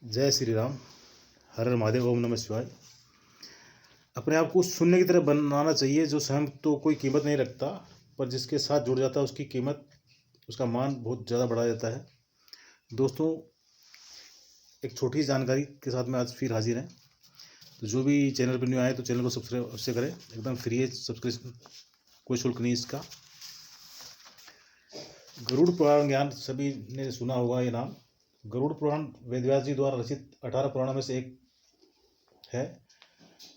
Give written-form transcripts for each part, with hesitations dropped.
जय श्री राम। हर हर महादेव। ओम नमः शिवाय। अपने आप को शून्य की तरह बनाना चाहिए। जो स्वयं तो कोई कीमत नहीं रखता, पर जिसके साथ जुड़ जाता है उसकी कीमत, उसका मान बहुत ज़्यादा बढ़ा जाता है। दोस्तों, एक छोटी जानकारी के साथ में आज फिर हाजिर हैं। तो जो भी चैनल पर न्यू आए तो चैनल को सब्सक्राइब अवश्य करें। एकदम फ्री है सब्सक्रिप्शन, कोई शुल्क नहीं इसका। गरुड़ पुराण ज्ञान सभी ने सुना होगा ये नाम। गरुड़ पुराण वेदव्यास जी द्वारा रचित 18 पुराणों में से एक है।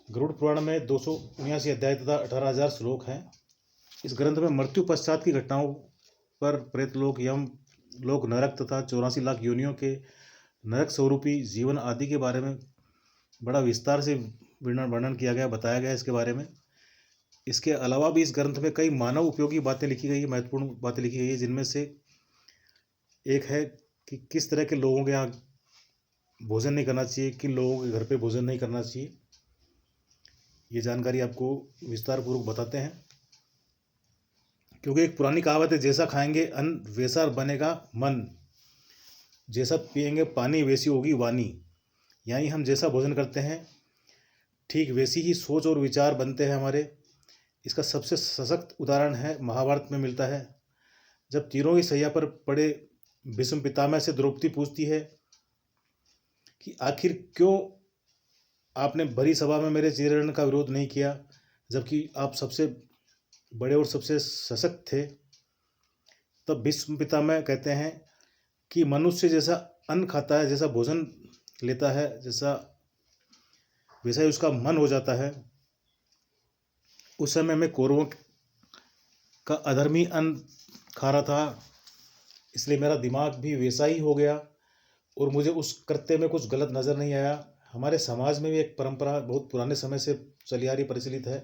गरुड़ पुराण में 279 अध्याय तथा 18,000 श्लोक हैं। इस ग्रंथ में मृत्यु पश्चात की घटनाओं पर प्रेतलोक, यम लोक, नरक तथा 84 लाख योनियों के नरक स्वरूपी जीवन आदि के बारे में बड़ा विस्तार से वर्णन किया गया, बताया गया इसके बारे में। इसके अलावा भी इस ग्रंथ में कई मानव उपयोगी बातें लिखी गई है, महत्वपूर्ण बातें लिखी गई है, जिनमें से एक है कि किस तरह के लोगों के यहाँ भोजन नहीं करना चाहिए, किन लोगों के घर पे भोजन नहीं करना चाहिए। ये जानकारी आपको विस्तार पूर्वक बताते हैं, क्योंकि एक पुरानी कहावत है, जैसा खाएंगे अन्न वैसा बनेगा मन, जैसा पिएंगे पानी वैसी होगी वाणी। यानी हम जैसा भोजन करते हैं ठीक वैसी ही सोच और विचार बनते हैं हमारे। इसका सबसे सशक्त उदाहरण है महाभारत में मिलता है। जब तीरों की सैया पर पड़े भीष्म पितामह से द्रौपदी पूछती है कि आखिर क्यों आपने भरी सभा में मेरे चीरहरण का विरोध नहीं किया, जबकि आप सबसे बड़े और सबसे सशक्त थे। तब भीष्म पितामह कहते हैं कि मनुष्य जैसा अन्न खाता है, जैसा भोजन लेता है, वैसा ही उसका मन हो जाता है। उस समय मैं कौरवों का अधर्मी अन्न खा रहा था, इसलिए मेरा दिमाग भी वैसा ही हो गया और मुझे उस कृत्य में कुछ गलत नज़र नहीं आया। हमारे समाज में भी एक परंपरा बहुत पुराने समय से चली आ रही, प्रचलित है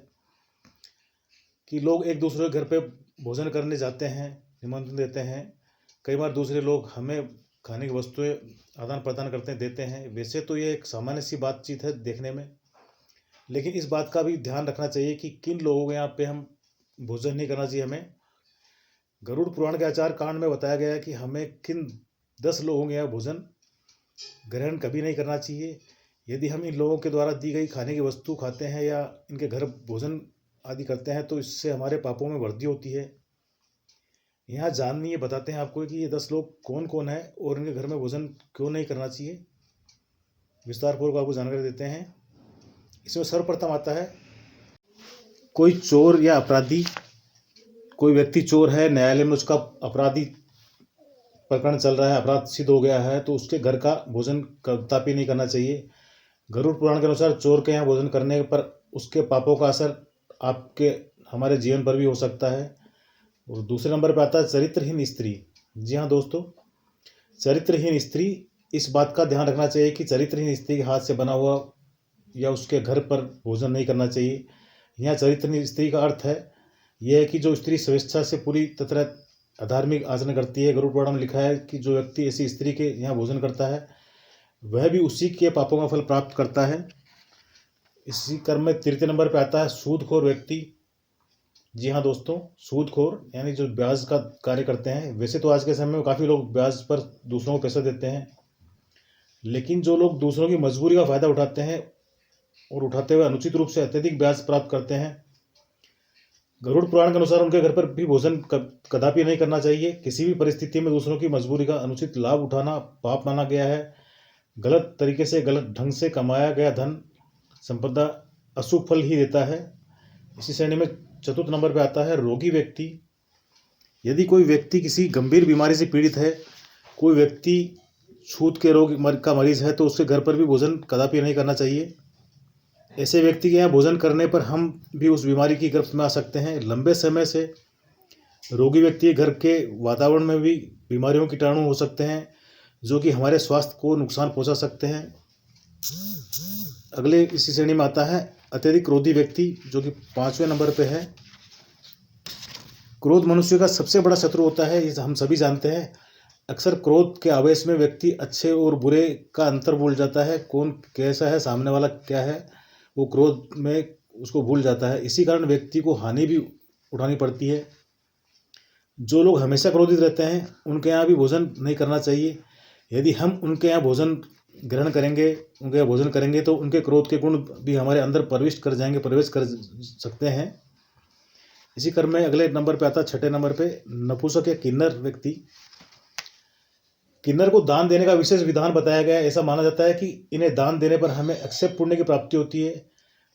कि लोग एक दूसरे के घर पे भोजन करने जाते हैं, निमंत्रण देते हैं। कई बार दूसरे लोग हमें खाने की वस्तुएं आदान प्रदान करते हैं, देते हैं। वैसे तो ये एक सामान्य सी बातचीत है देखने में, लेकिन इस बात का भी ध्यान रखना चाहिए कि किन लोगों के यहाँ पे हम भोजन नहीं करना चाहिए हमें। गरुड़ पुराण के आचार कांड में बताया गया है कि हमें किन 10 लोगों के यहाँ भोजन ग्रहण कभी नहीं करना चाहिए। यदि हम इन लोगों के द्वारा दी गई खाने की वस्तु खाते हैं या इनके घर भोजन आदि करते हैं तो इससे हमारे पापों में वृद्धि होती है। यहाँ जाननिए बताते हैं आपको कि ये 10 लोग कौन कौन है और इनके घर में भोजन क्यों नहीं करना चाहिए। विस्तार पूर्वक आपको जानकारी देते हैं। इसमें सर्वप्रथम आता है कोई चोर या अपराधी। कोई व्यक्ति चोर है, न्यायालय में उसका अपराधी प्रकरण चल रहा है, अपराध सिद्ध हो गया है, तो उसके घर का भोजन कदापि नहीं करना चाहिए। गरुड़ पुराण के अनुसार चोर के यहाँ भोजन करने पर उसके पापों का असर आपके हमारे जीवन पर भी हो सकता है। और दूसरे नंबर पर आता है चरित्रहीन स्त्री। जी हाँ दोस्तों, चरित्रहीन स्त्री, इस बात का ध्यान रखना चाहिए कि चरित्रहीन स्त्री के हाथ से बना हुआ या उसके घर पर भोजन नहीं करना चाहिए। यहाँ चरित्रहीन स्त्री का अर्थ है यह है कि जो स्त्री स्वेच्छा से पूरी तरह अधार्मिक आचरण करती है। गरुड़ पुराण में लिखा है कि जो व्यक्ति ऐसी स्त्री के यहाँ भोजन करता है वह भी उसी के पापों का फल प्राप्त करता है। इसी क्रम में तृतीय नंबर पर आता है सूदखोर व्यक्ति। जी हाँ दोस्तों, सूदखोर यानी जो ब्याज का कार्य करते हैं। वैसे तो आज के समय में काफ़ी लोग ब्याज पर दूसरों को पैसा देते हैं, लेकिन जो लोग दूसरों की मजबूरी का फ़ायदा उठाते हैं और उठाते हुए अनुचित रूप से अत्यधिक ब्याज प्राप्त करते हैं, गरुड़ पुराण के अनुसार उनके घर पर भी भोजन कदापि नहीं करना चाहिए। किसी भी परिस्थिति में दूसरों की मजबूरी का अनुचित लाभ उठाना पाप माना गया है। गलत तरीके से, गलत ढंग से कमाया गया धन संपदा अशुभ फल ही देता है। इसी श्रेणी में चतुर्थ नंबर पर आता है रोगी व्यक्ति। यदि कोई व्यक्ति किसी गंभीर बीमारी से पीड़ित है, कोई व्यक्ति छूत के रोग का मरीज है, तो उसके घर पर भी भोजन कदापि नहीं करना चाहिए। ऐसे व्यक्ति के यहाँ भोजन करने पर हम भी उस बीमारी की गिरफ्त में आ सकते हैं। लंबे समय से रोगी व्यक्ति घर के वातावरण में भी बीमारियों कीटाणु हो सकते हैं, जो कि हमारे स्वास्थ्य को नुकसान पहुंचा सकते हैं। अगले इसी श्रेणी में आता है अत्यधिक क्रोधी व्यक्ति, जो कि 5वें नंबर पे है। क्रोध मनुष्य का सबसे बड़ा शत्रु होता है, ये हम सभी जानते हैं। अक्सर क्रोध के आवेश में व्यक्ति अच्छे और बुरे का अंतर भूल जाता है, कौन कैसा है, सामने वाला क्या है, वो क्रोध में उसको भूल जाता है। इसी कारण व्यक्ति को हानि भी उठानी पड़ती है। जो लोग हमेशा क्रोधित रहते हैं उनके यहाँ भी भोजन नहीं करना चाहिए। यदि हम उनके यहाँ भोजन ग्रहण करेंगे, उनके यहाँ भोजन करेंगे तो उनके क्रोध के गुण भी हमारे अंदर प्रवेश कर सकते हैं। इसी क्रम में अगले नंबर पे आता है, छठे नंबर पे नपुंसक या किन्नर व्यक्ति। किन्नर को दान देने का विशेष विधान बताया गया है। ऐसा माना जाता है कि इन्हें दान देने पर हमें अक्षय पुण्य की प्राप्ति होती है।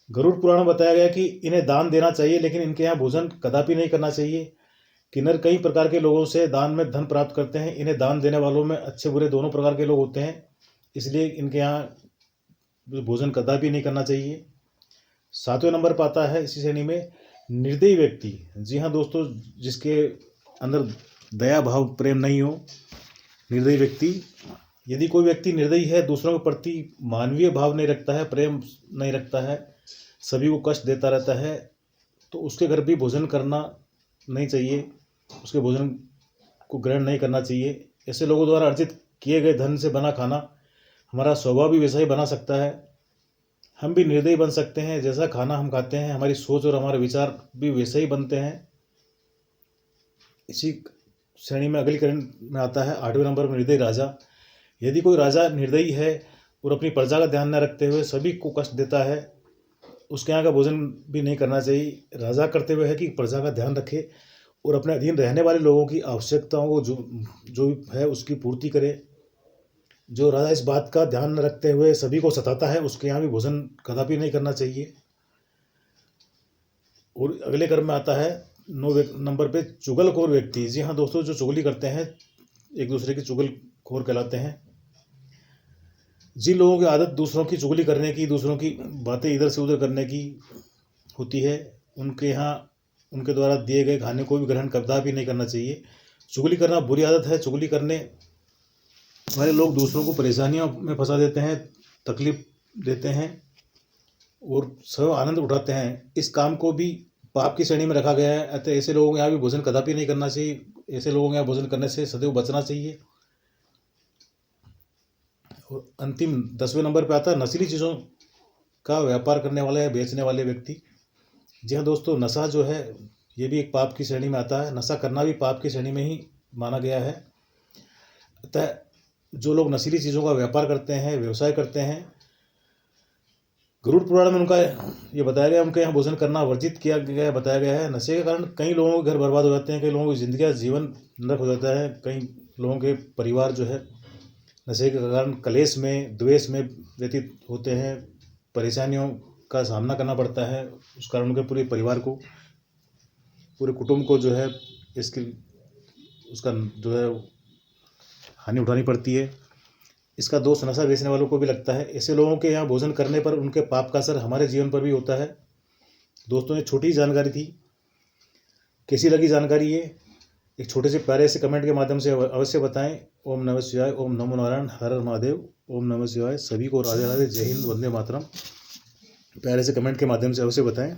गरुड़ पुराण में बताया गया कि इन्हें दान देना चाहिए, लेकिन इनके यहाँ भोजन कदापि नहीं करना चाहिए। किन्नर कई प्रकार के लोगों से दान में धन प्राप्त करते हैं। इन्हें दान देने वालों में अच्छे बुरे दोनों प्रकार के लोग होते हैं, इसलिए इनके यहाँ भोजन कदापि नहीं करना चाहिए। 7वें नंबर पर आता है इसी श्रेणी में निर्दयी व्यक्ति। जी हाँ दोस्तों, जिसके अंदर दया भाव प्रेम नहीं हो, निर्दयी व्यक्ति। यदि कोई व्यक्ति निर्दयी है, दूसरों के प्रति मानवीय भाव नहीं रखता है, प्रेम नहीं रखता है, सभी को कष्ट देता रहता है, तो उसके घर भी भोजन करना नहीं चाहिए, उसके भोजन को ग्रहण नहीं करना चाहिए। ऐसे लोगों द्वारा अर्जित किए गए धन से बना खाना हमारा स्वभाव भी वैसा ही बना सकता है। हम भी निर्दयी बन सकते हैं। जैसा खाना हम खाते हैं, हमारी सोच और हमारे विचार भी वैसे ही बनते हैं। इसी श्रेणी में अगली करण में आता है 8वें नंबर पर निर्दयी राजा। यदि कोई राजा निर्दयी है और अपनी प्रजा का ध्यान न रखते हुए सभी को कष्ट देता है, उसके यहाँ का भोजन भी नहीं करना चाहिए। राजा कर्तव्य है कि प्रजा का ध्यान रखे और अपने अधीन रहने वाले लोगों की आवश्यकताओं को जो है उसकी पूर्ति करे। जो राजा इस बात का ध्यान न रखते हुए सभी को सताता है, उसके यहाँ भी भोजन कदापि नहीं करना चाहिए। और अगले क्रम में आता है 9वें नंबर पे चुगलखोर व्यक्ति। जी हाँ दोस्तों, जो चुगली करते हैं, एक दूसरे की चुगलखोर कहलाते हैं। जिन लोगों की आदत दूसरों की चुगली करने की, दूसरों की बातें इधर से उधर करने की होती है, उनके यहाँ उनके द्वारा दिए गए खाने को भी ग्रहण कदापि नहीं करना चाहिए। चुगली करना बुरी आदत है। चुगली करने वाले लोग दूसरों को परेशानियों में फंसा देते हैं, तकलीफ देते हैं और सब आनंद उठाते हैं। इस काम को भी पाप की श्रेणी में रखा गया है, अतः ऐसे लोगों के यहाँ भी भोजन कदापि नहीं करना चाहिए। ऐसे लोगों के यहाँ भोजन करने से सदैव बचना चाहिए। और अंतिम 10वें नंबर पे आता है नशीली चीज़ों का व्यापार करने वाले या बेचने वाले व्यक्ति। जी हाँ दोस्तों, नशा जो है ये भी एक पाप की श्रेणी में आता है। नशा करना भी पाप की श्रेणी में ही माना गया है। अतः जो लोग नशीली चीज़ों का व्यापार करते हैं, व्यवसाय करते हैं, गरुड़ पुराण में उनका ये बताया गया, उनके यहाँ भोजन करना वर्जित किया गया, बताया गया है। नशे के कारण कई लोगों के घर बर्बाद हो जाते हैं, कई लोगों की जिंदगी जीवन नरक हो जाता है, कई लोगों के परिवार जो है नशे के कारण कलेश में, द्वेष में व्यतीत होते हैं, परेशानियों का सामना करना पड़ता है। उस कारण उनके पूरे परिवार को, पूरे कुटुंब को जो है उसका जो है हानि उठानी पड़ती है। इसका दोष नशा बेचने वालों को भी लगता है। ऐसे लोगों के यहाँ भोजन करने पर उनके पाप का असर हमारे जीवन पर भी होता है। दोस्तों, ये छोटी जानकारी थी। कैसी लगी जानकारी ये एक छोटे से प्यारे से कमेंट के माध्यम से अवश्य बताएं। ओम नमः शिवाय, ओम नमो नारायण, हर हर महादेव, ओम नमः शिवाय। सभी को राधे राधे, जय हिंद, वंदे मातरम। प्यारे से कमेंट के माध्यम से अवश्य बताएं।